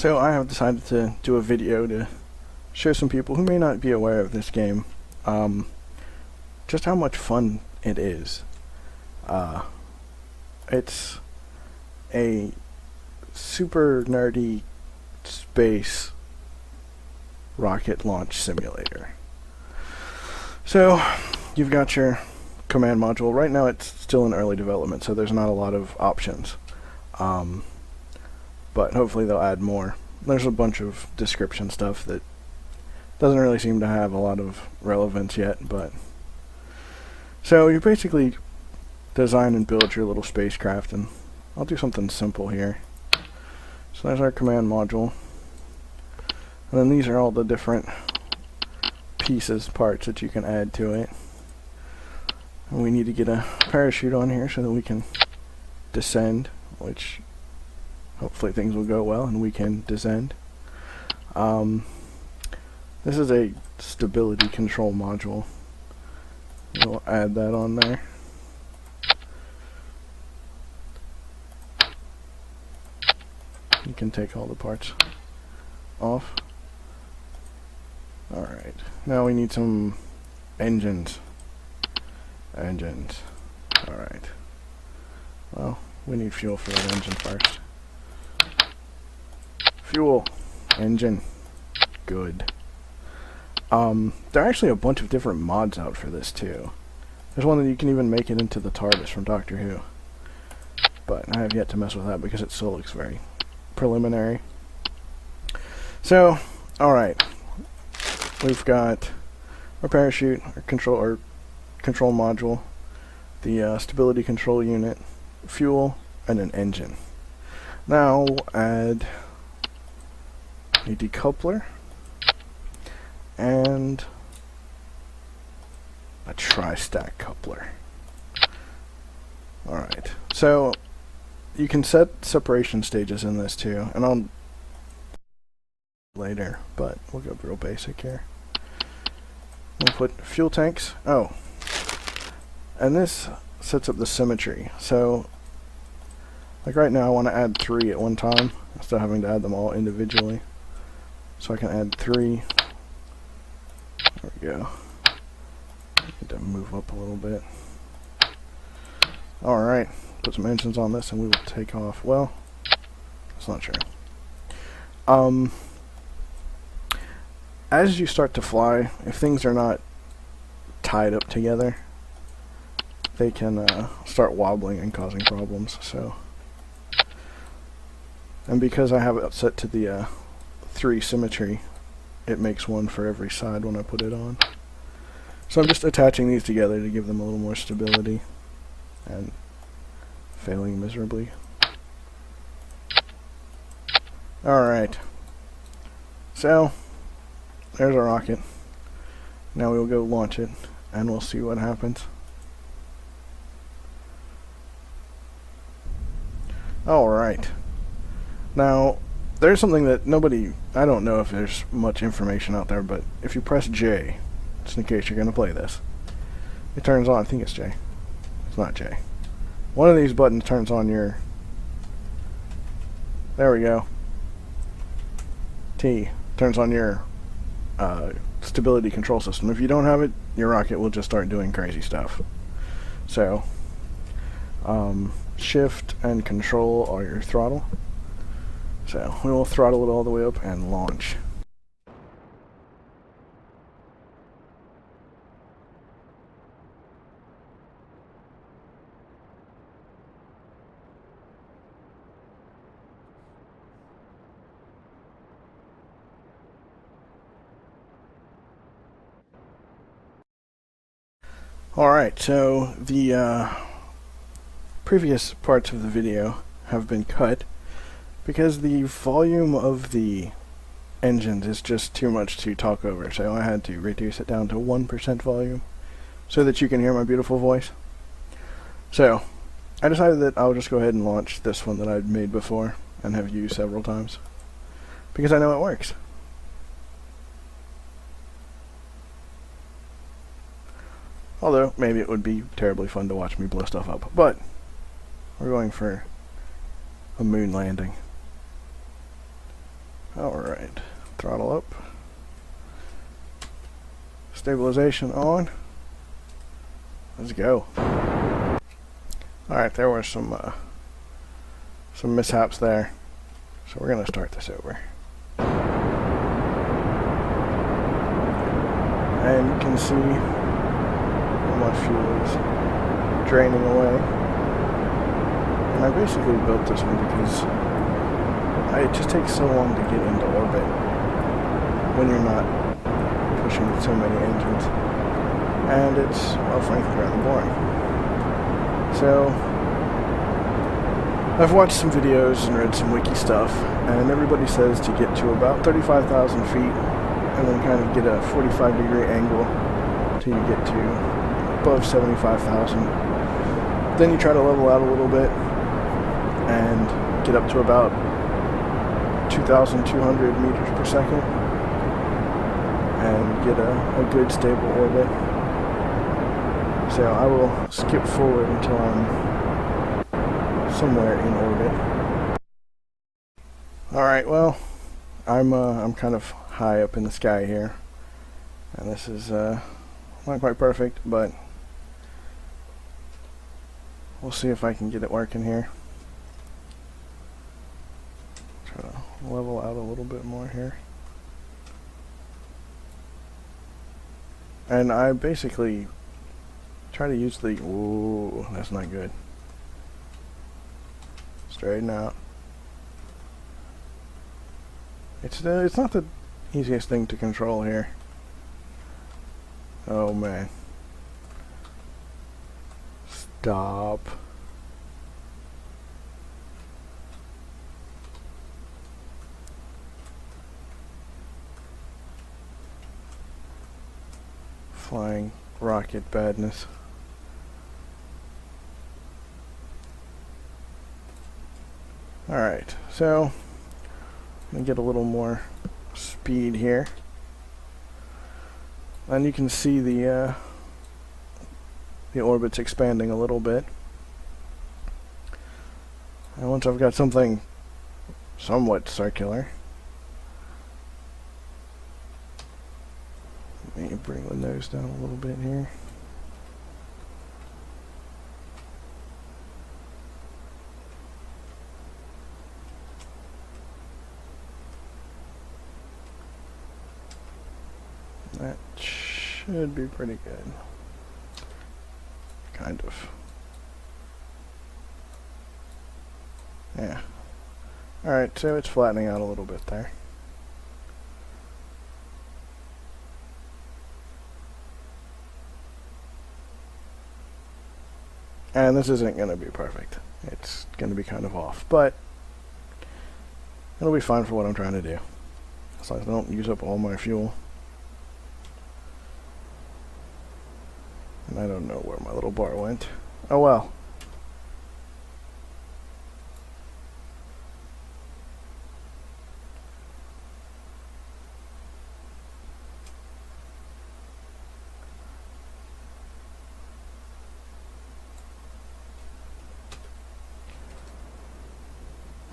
So I have decided to do a video to show some people who may not be aware of this game just how much fun it is. It's a super nerdy space rocket launch simulator. So you've got your command module. Right now it's still in early development, so there's not a lot of options. But hopefully they'll add more. There's a bunch of description stuff that doesn't really seem to have a lot of relevance yet, but so you basically design and build your little spacecraft, and I'll do something simple here. So there's our command module, and then these are all the different pieces, parts that you can add to it. And we need to get a parachute on here so that we can descend, which hopefully things will go well and we can descend. This is a stability control module. We'll add that on there. You can take all the parts off. Alright, now we need some engines. Alright. Well, we need fuel for that engine first. Fuel. Engine. Good. There are actually a bunch of different mods out for this too. There's one that you can even make it into the TARDIS from Doctor Who. But I have yet to mess with that because it still looks very preliminary. So, alright. We've got our parachute, our control module, the stability control unit, fuel, and an engine. Now we'll add a decoupler and a tri-stack coupler. Alright, so you can set separation stages in this too, and I'll later, but we'll go real basic here. We'll put fuel tanks. Oh, and this sets up the symmetry. So, like right now I want to add 3 at one time instead of having to add them all individually. So I can add 3. There we go. Need to move up a little bit. Alright, put some engines on this and we will take off. Well, that's not true. As you start to fly, if things are not tied up together, they can start wobbling and causing problems. So, and because I have it set to the 3 symmetry, it makes one for every side when I put it on. So I'm just attaching these together to give them a little more stability, and failing miserably. Alright, so there's our rocket. Now we'll go launch it and we'll see what happens. Alright, now there's something that I don't know if there's much information out there, but if you press J, just in case you're going to play this, it turns on. I think it's J. It's not J. One of these buttons turns on your, there we go, T, turns on your stability control system. If you don't have it, your rocket will just start doing crazy stuff. So, shift and control are your throttle. So we will throttle it all the way up and launch. Alright, so the previous parts of the video have been cut because the volume of the engines is just too much to talk over, so I had to reduce it down to 1% volume so that you can hear my beautiful voice. So, I decided that I'll just go ahead and launch this one that I'd made before and have used several times because I know it works. Although, maybe it would be terribly fun to watch me blow stuff up. But, we're going for a moon landing. Alright, throttle up. Stabilization on. Let's go. Alright, there were some mishaps there. So we're gonna start this over. And you can see how much fuel is draining away. And I basically built this one because it just takes so long to get into orbit when you're not pushing so many engines. And it's, well, frankly, rather boring. So, I've watched some videos and read some wiki stuff, and everybody says to get to about 35,000 feet and then kind of get a 45-degree angle till you get to above 75,000. Then you try to level out a little bit and get up to about 2,200 meters per second and get a good stable orbit. So I will skip forward until I'm somewhere in orbit. Alright, well, I'm kind of high up in the sky here, and this is not quite perfect, but we'll see if I can get it working here. Try to level out a little bit more here. And I basically try to use the... Ooh, that's not good. Straighten out. It's not the easiest thing to control here. Oh man. Stop. Flying rocket badness. Alright, so I'm going to get a little more speed here. And you can see the orbit's expanding a little bit. And once I've got something somewhat circular, let me bring the nose down a little bit here. That should be pretty good. Kind of. Yeah. Alright, so it's flattening out a little bit there. And this isn't going to be perfect. It's going to be kind of off, but it'll be fine for what I'm trying to do. As long as I don't use up all my fuel. And I don't know where my little bar went. Oh well.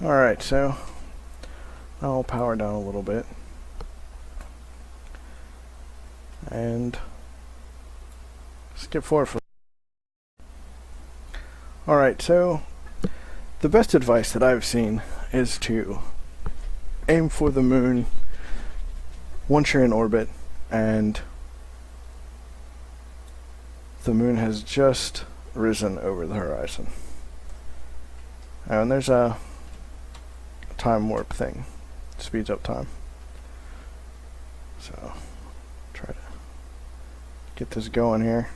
Alright, so I'll power down a little bit. And skip forward for... Alright, so the best advice that I've seen is to aim for the moon once you're in orbit and the moon has just risen over the horizon. And there's a time warp thing. Speeds up time. So try to get this going here.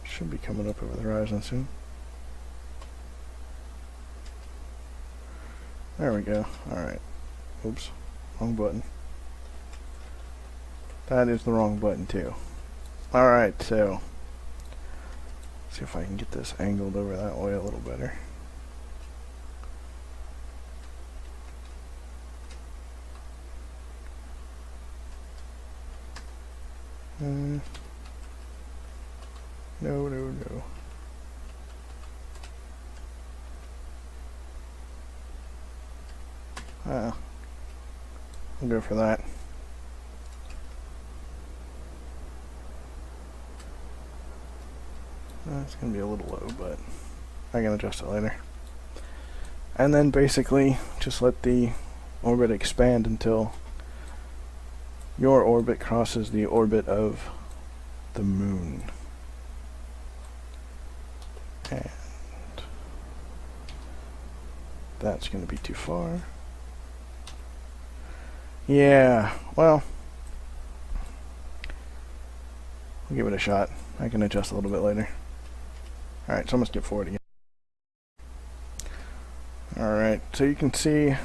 Should be coming up over the horizon soon. There we go. Alright. Oops. Wrong button. That is the wrong button too. Alright, so see if I can get this angled over that way a little better. No. I'll go for that. It's going to be a little low, but I can adjust it later. And then basically just let the orbit expand until your orbit crosses the orbit of the moon. And that's going to be too far. Yeah, well, we'll give it a shot. I can adjust a little bit later. Alright, so I'm going to skip forward again. Alright, so you can see the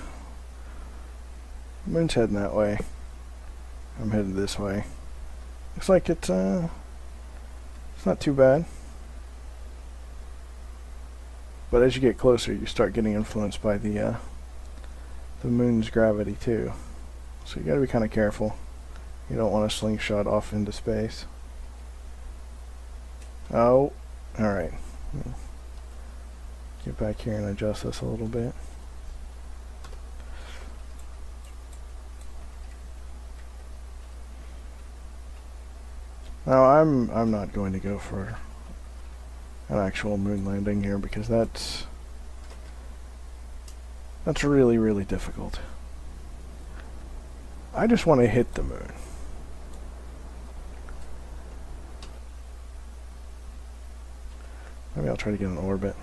moon's heading that way. I'm headed this way. Looks like it's not too bad. But as you get closer, you start getting influenced by the moon's gravity too. So you gotta be kind of careful. You don't want to slingshot off into space. Oh, alright. Get back here and adjust this a little bit. Now I'm not going to go for an actual moon landing here because that's really difficult. I just want to hit the moon. Maybe I'll try to get an orbit.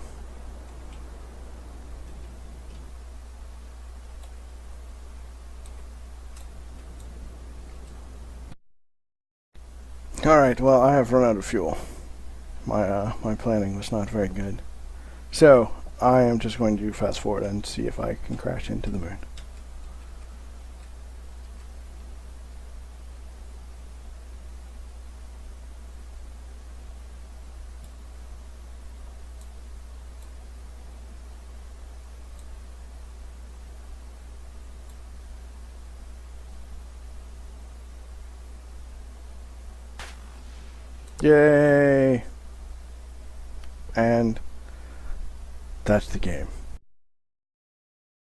Alright, well, I have run out of fuel. My planning was not very good. So, I am just going to fast forward and see if I can crash into the moon. Yay! And that's the game.